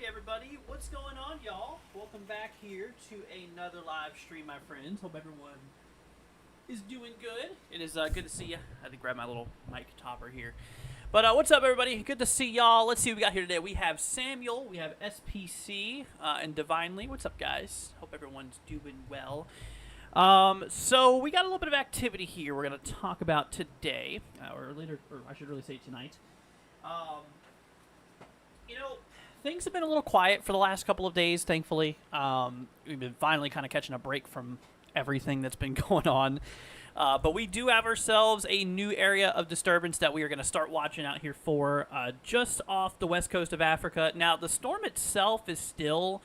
Everybody, what's going on, y'all? Welcome back here to another live stream, my friends. Hope everyone is doing good. It is good to see you. I had to grab my little mic topper here. But what's up, everybody? Good to see y'all. Let's see what we got here today. We have Samuel, we have SPC, and Divinely. What's up, guys? Hope everyone's doing well. So we got a little bit of activity here we're going to talk about today, or later, or I should really say tonight. You know, things have been a little quiet for the last couple of days, thankfully. We've been finally kind of catching a break from everything that's been going on. But we do have ourselves a new area of disturbance that we are going to start watching out here for, just off the west coast of Africa. Now, the storm itself is still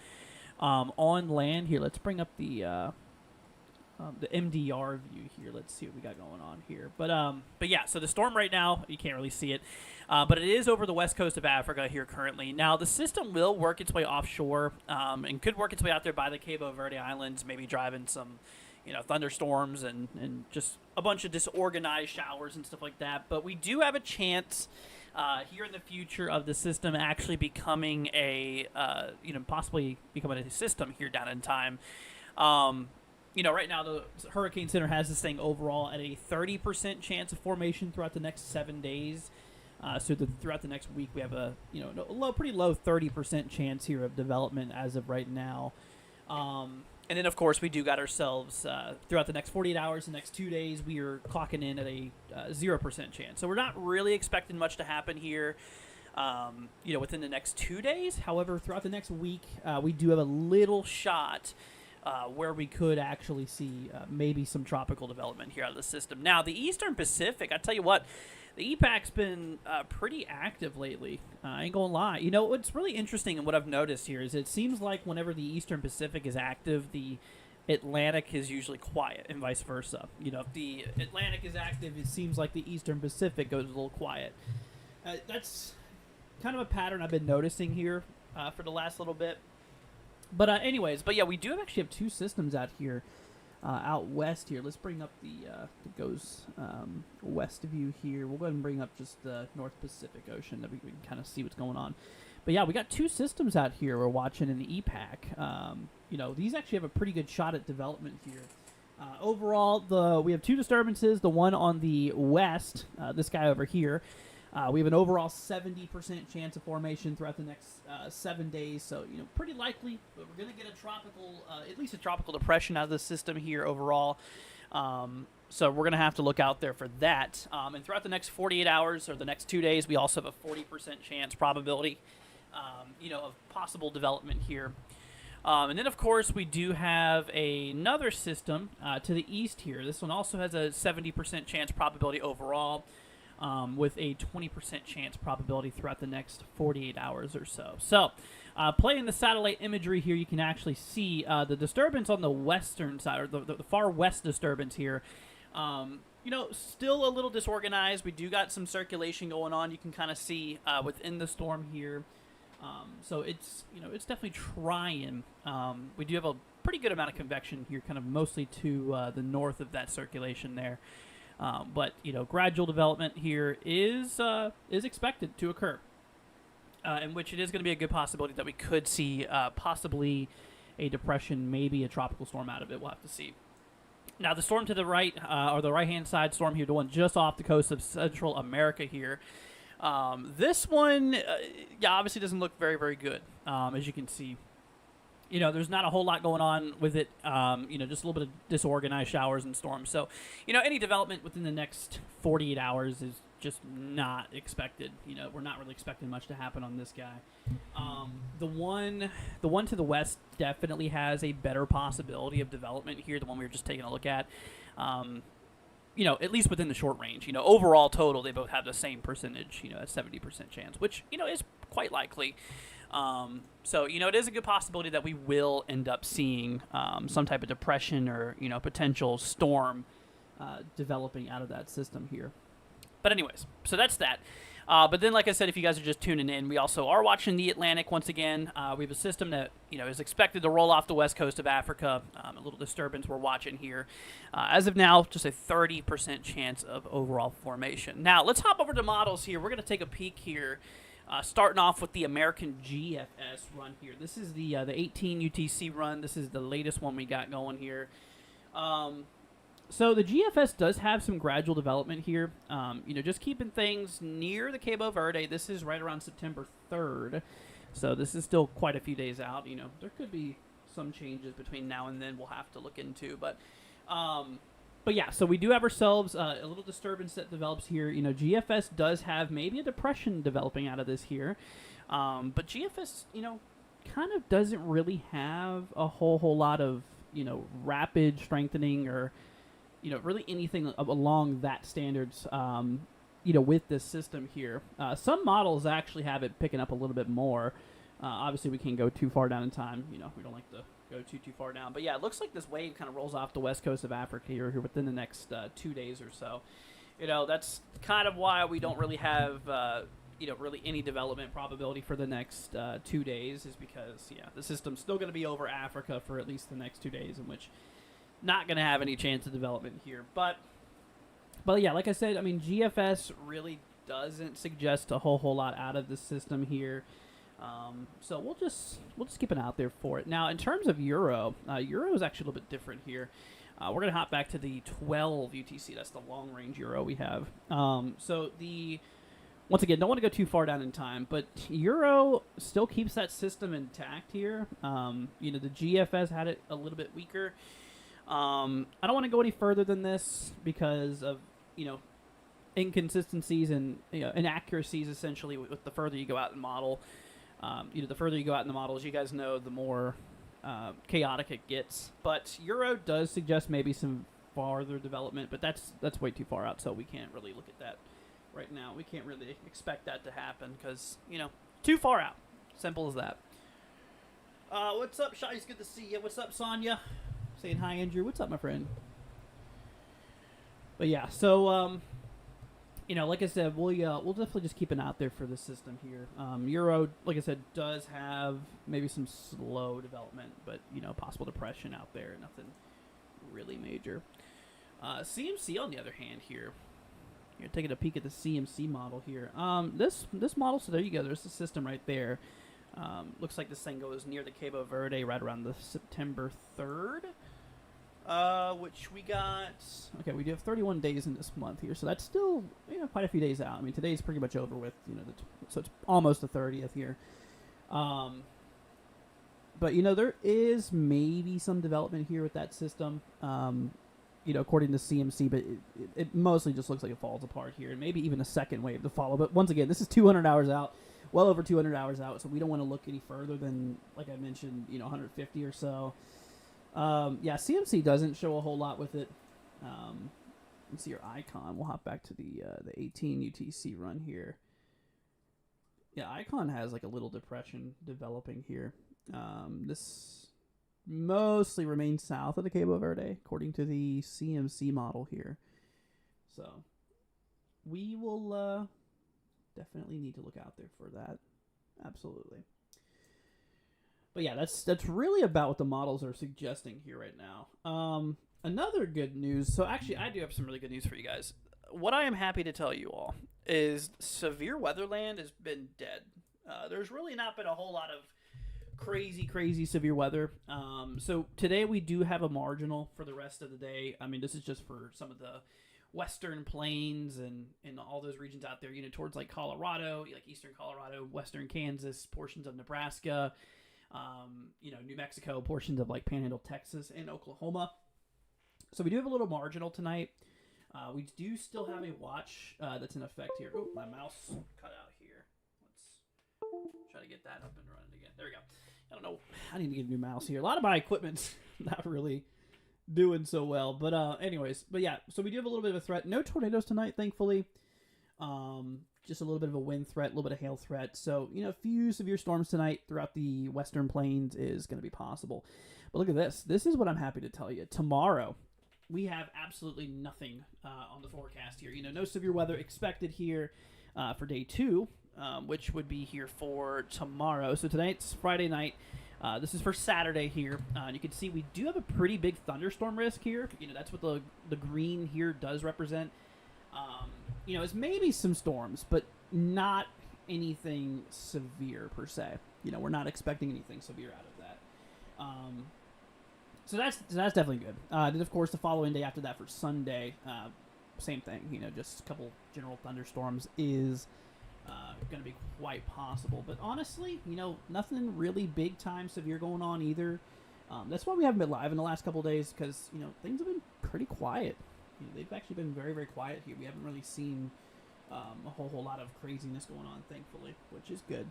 on land. Here, let's bring up the MDR view here. Let's see what we got going on here. But yeah, so the storm right now, you can't really see it. But it is over the west coast of Africa here currently. Now, the system will work its way offshore and could work its way out there by the Cabo Verde Islands, maybe driving some, thunderstorms and just a bunch of disorganized showers and stuff like that. But we do have a chance here in the future of the system actually becoming possibly becoming a system here down in time. Right now the Hurricane Center has this thing overall at a 30% chance of formation throughout the next 7 days. Throughout the next week, we have a pretty low 30% chance here of development as of right now. And then, of course, we do got ourselves throughout the next 48 hours, the next 2 days, we are clocking in at a 0% chance. So we're not really expecting much to happen here, within the next 2 days. However, throughout the next week, we do have a little shot where we could actually see maybe some tropical development here out of the system. Now, the Eastern Pacific, I tell you what, the EPAC's been pretty active lately. I ain't gonna lie. What's really interesting and what I've noticed here is it seems like whenever the Eastern Pacific is active, the Atlantic is usually quiet and vice versa. If the Atlantic is active, it seems like the Eastern Pacific goes a little quiet. That's kind of a pattern I've been noticing here for the last little bit. But yeah, we do actually have two systems out here, out west here. Let's bring up the goes west view here. We'll go ahead and bring up just the North Pacific Ocean that we can kind of see what's going on. But yeah, we got two systems out here we're watching in the EPAC. These actually have a pretty good shot at development here. Overall, we have two disturbances. The one on the west, this guy over here, we have an overall 70% chance of formation throughout the next 7 days. So, pretty likely, but we're going to get at least a tropical depression out of the system here overall. So we're going to have to look out there for that. And throughout the next 48 hours or the next 2 days, we also have a 40% chance probability, of possible development here. And then, of course, we do have another system to the east here. This one also has a 70% chance probability overall. with a 20% chance probability throughout the next 48 hours or so. So, playing the satellite imagery here, you can actually see the disturbance on the western side, or the far west disturbance here. Still a little disorganized. We do got some circulation going on. You can kind of see within the storm here. So it's definitely trying. We do have a pretty good amount of convection here, kind of mostly to the north of that circulation there. But gradual development here is expected to occur, in which it is going to be a good possibility that we could see possibly a depression, maybe a tropical storm out of it. We'll have to see. Now, the storm to the right, or the right-hand side storm here, the one just off the coast of Central America here. This one, obviously doesn't look very, very good, as you can see. There's not a whole lot going on with it, just a little bit of disorganized showers and storms. So, any development within the next 48 hours is just not expected. We're not really expecting much to happen on this guy. The one to the west definitely has a better possibility of development here, the one we were just taking a look at. At least within the short range. Overall total, they both have the same percentage, a 70% chance, which, is quite likely. So, it is a good possibility that we will end up seeing some type of depression or, potential storm developing out of that system here. But anyways, so that's that. But then, like I said, if you guys are just tuning in, we also are watching the Atlantic once again. We have a system that, is expected to roll off the west coast of Africa. A little disturbance we're watching here. As of now, just a 30% chance of overall formation. Now, let's hop over to models here. We're going to take a peek here. Starting off with the American GFS run here. This is the 18 UTC run. This is the latest one we got going here. So the GFS does have some gradual development here. Just keeping things near the Cabo Verde. This is right around September 3rd. So this is still quite a few days out. There could be some changes between now and then we'll have to look into. But yeah, so we do have ourselves a little disturbance that develops here. GFS does have maybe a depression developing out of this here. But GFS, kind of doesn't really have a whole lot of, rapid strengthening or, really anything along that standards, with this system here. Some models actually have it picking up a little bit more. Obviously, we can't go too far down in time. We don't like to go too far down. But yeah, it looks like this wave kind of rolls off the west coast of Africa here within the next 2 days or so. That's kind of why we don't really have, really any development probability for the next 2 days, is because, the system's still going to be over Africa for at least the next 2 days, in which not going to have any chance of development here. But yeah, like I said, GFS really doesn't suggest a whole lot out of the system here. So we'll just keep an eye out there for it. Now, in terms of Euro, Euro is actually a little bit different here. We're going to hop back to the 12 UTC. That's the long-range Euro we have. Once again, don't want to go too far down in time, but Euro still keeps that system intact here. The GFS had it a little bit weaker. I don't want to go any further than this because of, inconsistencies and inaccuracies, essentially, with the further you go out in model. The further you go out in the model, as you guys know, the more chaotic it gets. But Euro does suggest maybe some farther development, but that's way too far out, so we can't really look at that right now. We can't really expect that to happen because, too far out. Simple as that. What's up, Shai? It's good to see you. What's up, Sonya? Saying hi, Andrew. What's up, my friend? But yeah, so like I said, we'll definitely just keep an eye out there for the system here. Euro, like I said, does have maybe some slow development, but possible depression out there. Nothing really major. CMC, on the other hand, here. You're taking a peek at the CMC model here. This model, so there you go. There's the system right there. Looks like this thing goes near the Cabo Verde right around the September 3rd. Which we got... Okay, we do have 31 days in this month here, so that's still, quite a few days out. Today's pretty much over with, so it's almost the 30th here. But, there is maybe some development here with that system, according to CMC, but it mostly just looks like it falls apart here, and maybe even a second wave to follow. But once again, this is 200 hours out, well over 200 hours out, so we don't want to look any further than, like I mentioned, 150 or so. CMC doesn't show a whole lot with it. Let's see your icon. We'll hop back to the 18 UTC run here. Yeah, icon has like a little depression developing here. This mostly remains south of the Cabo Verde, according to the CMC model here. So we will definitely need to look out there for that. Absolutely. But yeah, that's really about what the models are suggesting here right now. Another good news. So actually, I do have some really good news for you guys. What I am happy to tell you all is severe weatherland has been dead. There's really not been a whole lot of crazy severe weather. So today we do have a marginal for the rest of the day. I mean, this is just for some of the western plains and all those regions out there, towards like Colorado, like eastern Colorado, western Kansas, portions of Nebraska, New Mexico, portions of like Panhandle, Texas, and Oklahoma. So we do have a little marginal tonight. We do still have a watch that's in effect here. Oh, my mouse cut out here. Let's try to get that up and running again. There we go. I don't know. I need to get a new mouse here. A lot of my equipment's not really doing so well. But yeah. So we do have a little bit of a threat. No tornadoes tonight, thankfully. Just a little bit of a wind threat, a little bit of hail threat. So, a few severe storms tonight throughout the western plains is going to be possible. But look at this. This is what I'm happy to tell you. Tomorrow, we have absolutely nothing on the forecast here. No severe weather expected here for day 2, which would be here for tomorrow. So tonight's Friday night. This is for Saturday here. You can see we do have a pretty big thunderstorm risk here. That's what the green here does represent. It's maybe some storms, but not anything severe per se. We're not expecting anything severe out of that. So that's definitely good. Then of course the following day after that for Sunday, same thing. Just a couple general thunderstorms is going to be quite possible. But honestly, nothing really big time severe going on either. That's why we haven't been live in the last couple of days because things have been pretty quiet. They've actually been very very quiet here. We haven't really seen a whole lot of craziness going on, thankfully, which is good.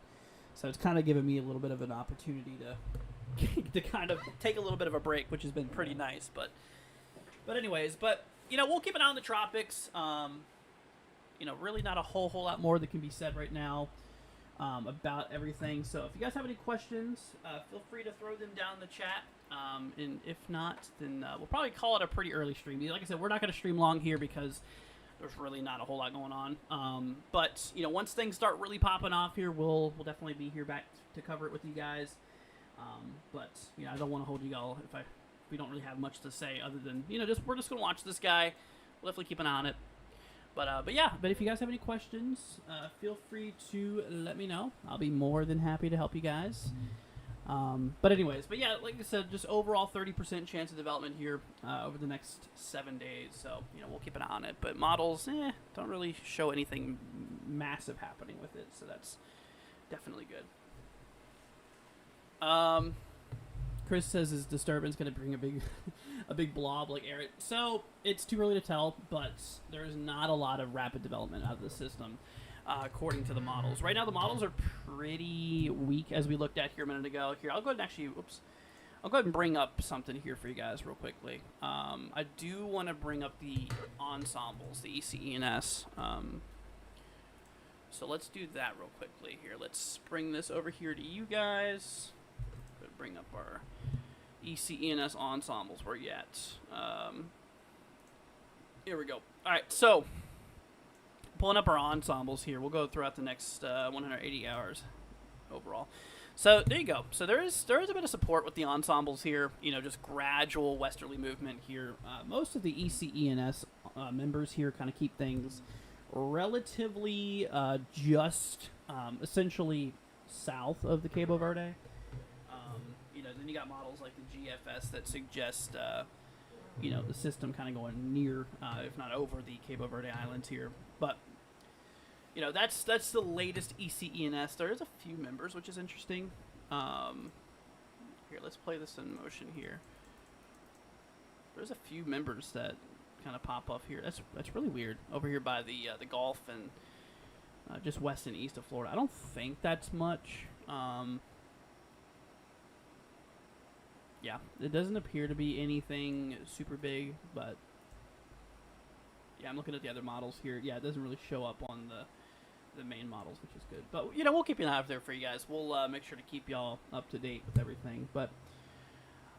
So it's kind of given me a little bit of an opportunity to kind of take a little bit of a break, which has been pretty nice. But anyways, we'll keep an eye on the tropics. Really not a whole lot more that can be said right now about everything. So if you guys have any questions, feel free to throw them down in the chat. And if not, then we'll probably call it a pretty early stream. Like I said, we're not going to stream long here because there's really not a whole lot going on. But once things start really popping off here, we'll definitely be here back to cover it with you guys. But I don't want to hold you all if we don't really have much to say other than we're just gonna watch this guy. We'll definitely keep an eye on it. But if you guys have any questions, feel free to let me know. I'll be more than happy to help you guys. But like I said, just overall 30% chance of development here over the next 7 days. So, we'll keep an eye on it. But models, don't really show anything massive happening with it. So that's definitely good. Chris says, is Disturbance going to bring a big blob like Eric? So, it's too early to tell, but there's not a lot of rapid development out of the system. According to the models. Right now, the models are pretty weak, as we looked at here a minute ago. Here, I'll go ahead and bring up something here for you guys real quickly. I do want to bring up the ensembles, the ECENS. So let's do that real quickly here. Let's bring this over here to you guys. Bring up our ECENS ensembles. Where you at? Here we go. All right, so pulling up our ensembles here. We'll go throughout the next 180 hours overall. So there you go. So there is a bit of support with the ensembles here. Just gradual westerly movement here. Most of the ECENS members here kind of keep things relatively essentially south of the Cabo Verde. Then you got models like the GFS that suggest the system kind of going near, if not over, the Cabo Verde Islands here. But that's the latest ECENS. There is a few members, which is interesting. Here, let's play this in motion here. There's a few members that kind of pop up here. That's really weird. Over here by the Gulf and just west and east of Florida. I don't think that's much. Yeah, it doesn't appear to be anything super big, but Yeah, I'm looking at the other models here. Yeah, it doesn't really show up on the main models, which is good. But you know, we'll keep an eye out there for you guys. We'll make sure to keep y'all up to date with everything. But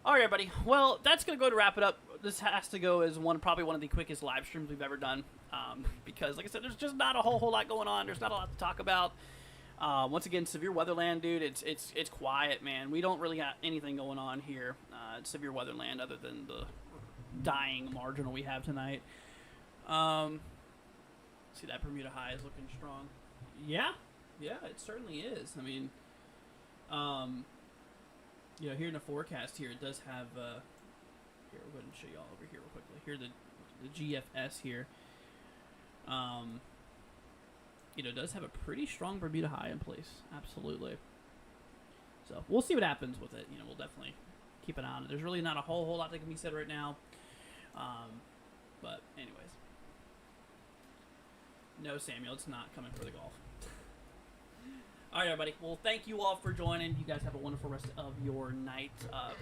all right, everybody. Well, that's gonna go to wrap it up. This has to go as probably one of the quickest live streams we've ever done, because, like I said, there's just not a whole lot going on. There's not a lot to talk about. Once again, severe weatherland, dude. It's quiet, man. We don't really got anything going on here. It's severe weatherland, other than the dying marginal we have tonight. See, that Bermuda high is looking strong. Yeah, it certainly is. I mean, you know, here in the forecast here, it does have. Here, we'll go ahead and show you all over here real quickly. Here, the GFS here. You know, does have a pretty strong Bermuda high in place. Absolutely. So we'll see what happens with it. You know, we'll definitely keep an eye on it. There's really not a whole lot that can be said right now. But anyways. No, Samuel, it's not coming for the golf. All right, everybody. Well, thank you all for joining. You guys have a wonderful rest of your night.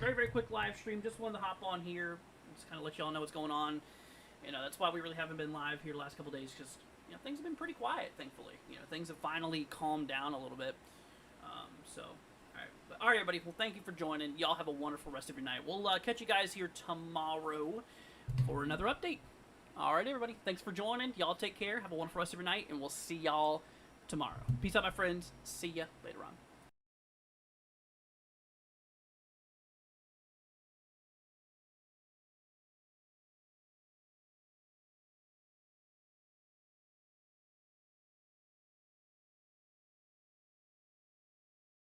Very quick live stream. Just wanted to hop on here, just kind of let you all know what's going on. You know, that's why we really haven't been live here the last couple days, because, you know, things have been pretty quiet, thankfully. You know, things have finally calmed down a little bit. All right, everybody. Well, thank you for joining. Y'all have a wonderful rest of your night. We'll catch you guys here tomorrow for another update. All right, everybody. Thanks for joining. Y'all take care. Have a wonderful rest of your night, and we'll see y'all tomorrow. Peace out, my friends. See ya later on.